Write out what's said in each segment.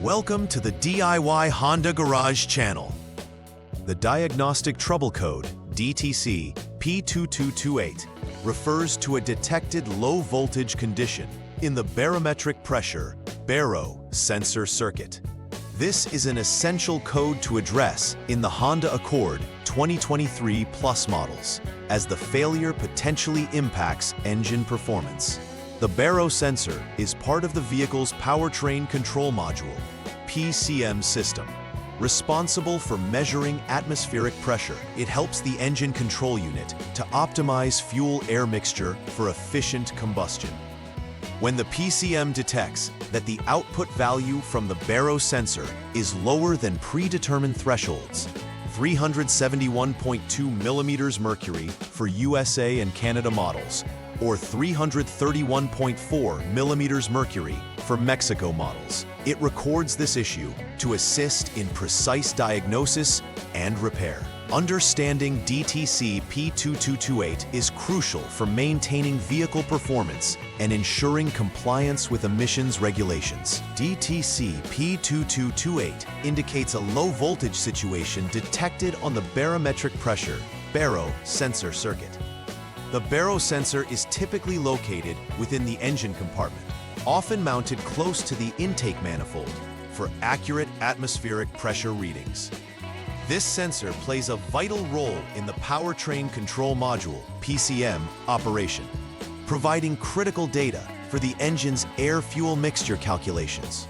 Welcome to the DIY Honda Garage channel. The Diagnostic Trouble Code, DTC P2228, refers to a detected low-voltage condition in the barometric pressure (baro) sensor circuit. This is an essential code to address in the Honda Accord 2023 Plus models, as the failure potentially impacts engine performance. The baro sensor is part of the vehicle's powertrain control module, PCM system. Responsible for measuring atmospheric pressure, it helps the engine control unit to optimize fuel-air mixture for efficient combustion. When the PCM detects that the output value from the baro sensor is lower than predetermined thresholds, 371.2 millimeters mercury for USA and Canada models, or 331.4 millimeters mercury for Mexico models, it records this issue to assist in precise diagnosis and repair. Understanding DTC P2228 is crucial for maintaining vehicle performance and ensuring compliance with emissions regulations. DTC P2228 indicates a low-voltage situation detected on the barometric pressure (baro) sensor circuit. The baro sensor is typically located within the engine compartment, often mounted close to the intake manifold for accurate atmospheric pressure readings. This sensor plays a vital role in the powertrain control module (PCM) operation, providing critical data for the engine's air-fuel mixture calculations.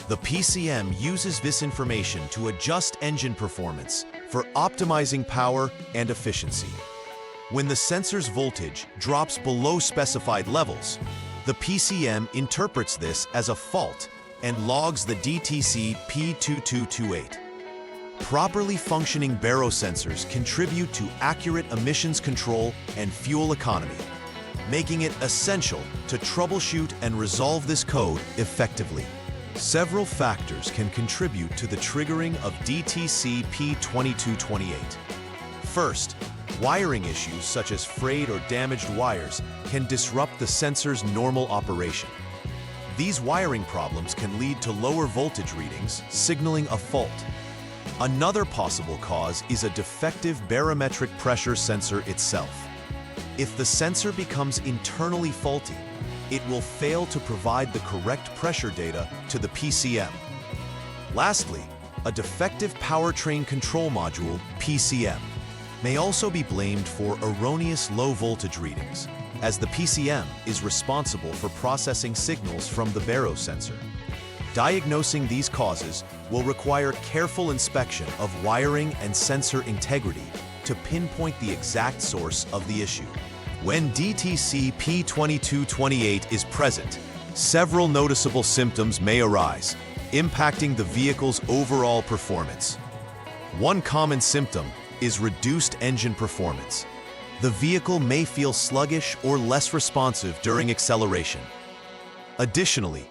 The PCM uses this information to adjust engine performance for optimizing power and efficiency. When the sensor's voltage drops below specified levels, the PCM interprets this as a fault and logs the DTC P2228. Properly functioning baro sensors contribute to accurate emissions control and fuel economy, making it essential to troubleshoot and resolve this code effectively. Several factors can contribute to the triggering of DTC P2228. First, wiring issues such as frayed or damaged wires can disrupt the sensor's normal operation. These wiring problems can lead to lower voltage readings, signaling a fault. Another possible cause is a defective barometric pressure sensor itself. If the sensor becomes internally faulty, it will fail to provide the correct pressure data to the PCM. Lastly, a defective powertrain control module, PCM, may also be blamed for erroneous low-voltage readings, as the PCM is responsible for processing signals from the baro sensor. Diagnosing these causes will require careful inspection of wiring and sensor integrity to pinpoint the exact source of the issue. When DTC P2228 is present, several noticeable symptoms may arise, impacting the vehicle's overall performance. One common symptom is reduced engine performance. The vehicle may feel sluggish or less responsive during acceleration. Additionally,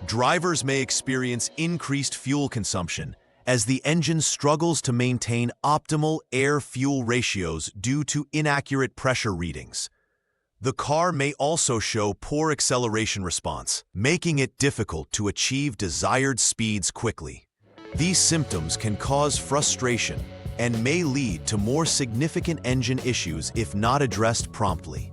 drivers may experience increased fuel consumption as the engine struggles to maintain optimal air-fuel ratios due to inaccurate pressure readings. The car may also show poor acceleration response, making it difficult to achieve desired speeds quickly. These symptoms can cause frustration and may lead to more significant engine issues if not addressed promptly.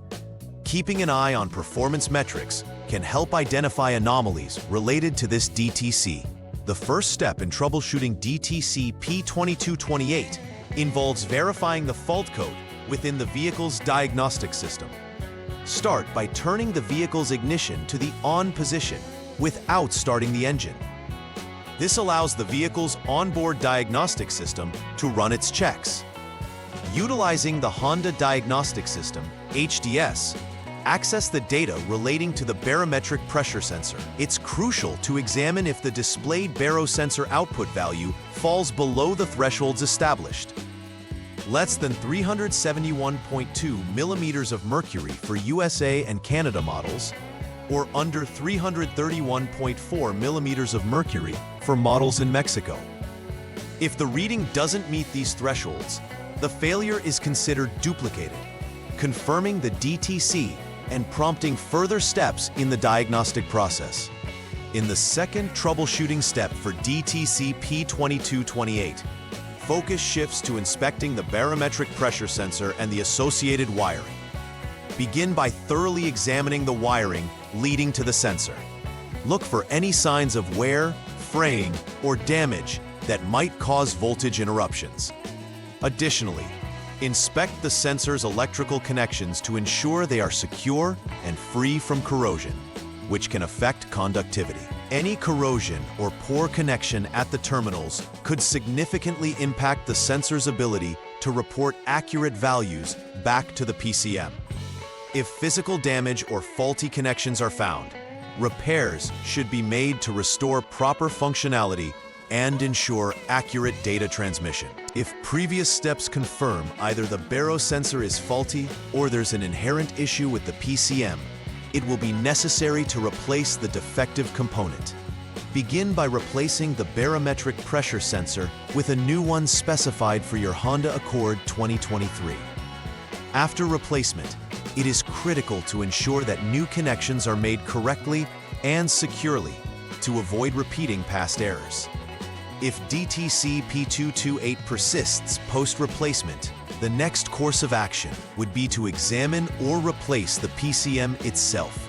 Keeping an eye on performance metrics can help identify anomalies related to this DTC. The first step in troubleshooting DTC P2228 involves verifying the fault code within the vehicle's diagnostic system. Start by turning the vehicle's ignition to the on position without starting the engine. This allows the vehicle's onboard diagnostic system to run its checks. Utilizing the Honda Diagnostic System, HDS, access the data relating to the barometric pressure sensor. It's crucial to examine if the displayed baro sensor output value falls below the thresholds established. Less than 371.2 millimeters of mercury for USA and Canada models, or under 331.4 millimeters of mercury for models in Mexico. If the reading doesn't meet these thresholds, the failure is considered duplicated, confirming the DTC and prompting further steps in the diagnostic process. In the second troubleshooting step for DTC P2228, focus shifts to inspecting the barometric pressure sensor and the associated wiring. Begin by thoroughly examining the wiring leading to the sensor. Look for any signs of wear, fraying, or damage that might cause voltage interruptions. Additionally, inspect the sensor's electrical connections to ensure they are secure and free from corrosion, which can affect conductivity. Any corrosion or poor connection at the terminals could significantly impact the sensor's ability to report accurate values back to the PCM. If physical damage or faulty connections are found, repairs should be made to restore proper functionality and ensure accurate data transmission. If previous steps confirm either the baro sensor is faulty or there's an inherent issue with the PCM, it will be necessary to replace the defective component. Begin by replacing the barometric pressure sensor with a new one specified for your Honda Accord 2023. After replacement, it is critical to ensure that new connections are made correctly and securely to avoid repeating past errors. If DTC P228 persists post-replacement, the next course of action would be to examine or replace the PCM itself,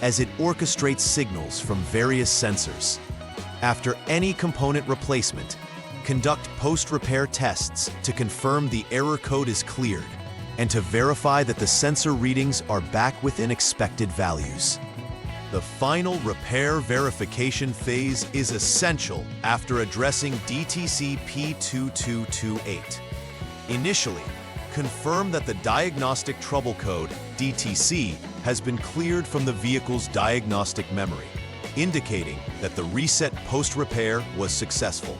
as it orchestrates signals from various sensors. After any component replacement, conduct post-repair tests to confirm the error code is cleared and to verify that the sensor readings are back within expected values. The final repair verification phase is essential after addressing DTC P2228. Initially, confirm that the Diagnostic Trouble Code, DTC, has been cleared from the vehicle's diagnostic memory, indicating that the reset post-repair was successful.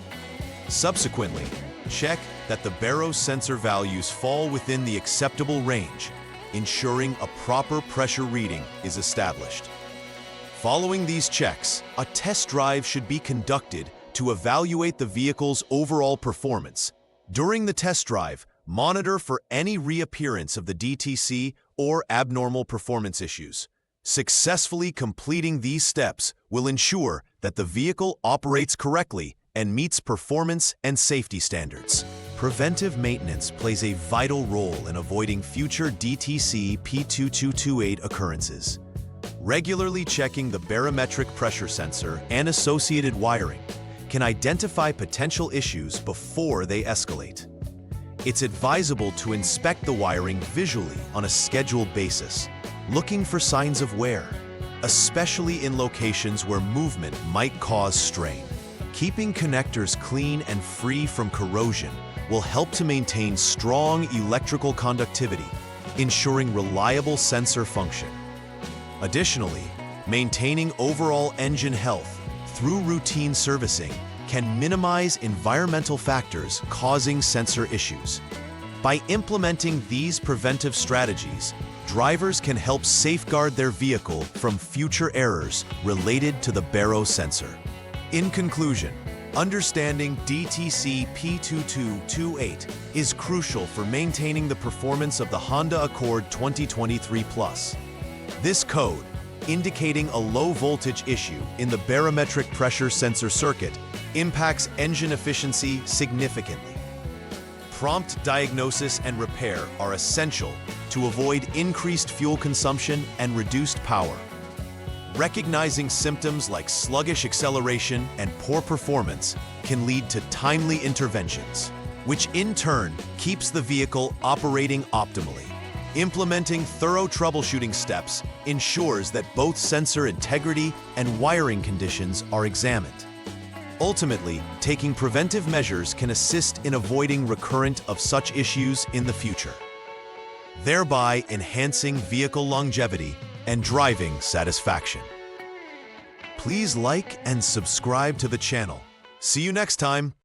Subsequently, check that the baro sensor values fall within the acceptable range, ensuring a proper pressure reading is established. Following these checks, a test drive should be conducted to evaluate the vehicle's overall performance. During the test drive, monitor for any reappearance of the DTC or abnormal performance issues. Successfully completing these steps will ensure that the vehicle operates correctly and meets performance and safety standards. Preventive maintenance plays a vital role in avoiding future DTC P2228 occurrences. Regularly checking the barometric pressure sensor and associated wiring can identify potential issues before they escalate. It's advisable to inspect the wiring visually on a scheduled basis, looking for signs of wear, especially in locations where movement might cause strain. Keeping connectors clean and free from corrosion will help to maintain strong electrical conductivity, ensuring reliable sensor function. Additionally, maintaining overall engine health through routine servicing can minimize environmental factors causing sensor issues. By implementing these preventive strategies, drivers can help safeguard their vehicle from future errors related to the baro sensor. In conclusion, understanding DTC P2228 is crucial for maintaining the performance of the Honda Accord 2023 Plus. This code, indicating a low voltage issue in the barometric pressure sensor circuit, impacts engine efficiency significantly. Prompt diagnosis and repair are essential to avoid increased fuel consumption and reduced power. Recognizing symptoms like sluggish acceleration and poor performance can lead to timely interventions, which in turn keeps the vehicle operating optimally. Implementing thorough troubleshooting steps ensures that both sensor integrity and wiring conditions are examined. Ultimately, taking preventive measures can assist in avoiding recurrence of such issues in the future, thereby enhancing vehicle longevity and driving satisfaction. Please like and subscribe to the channel. See you next time.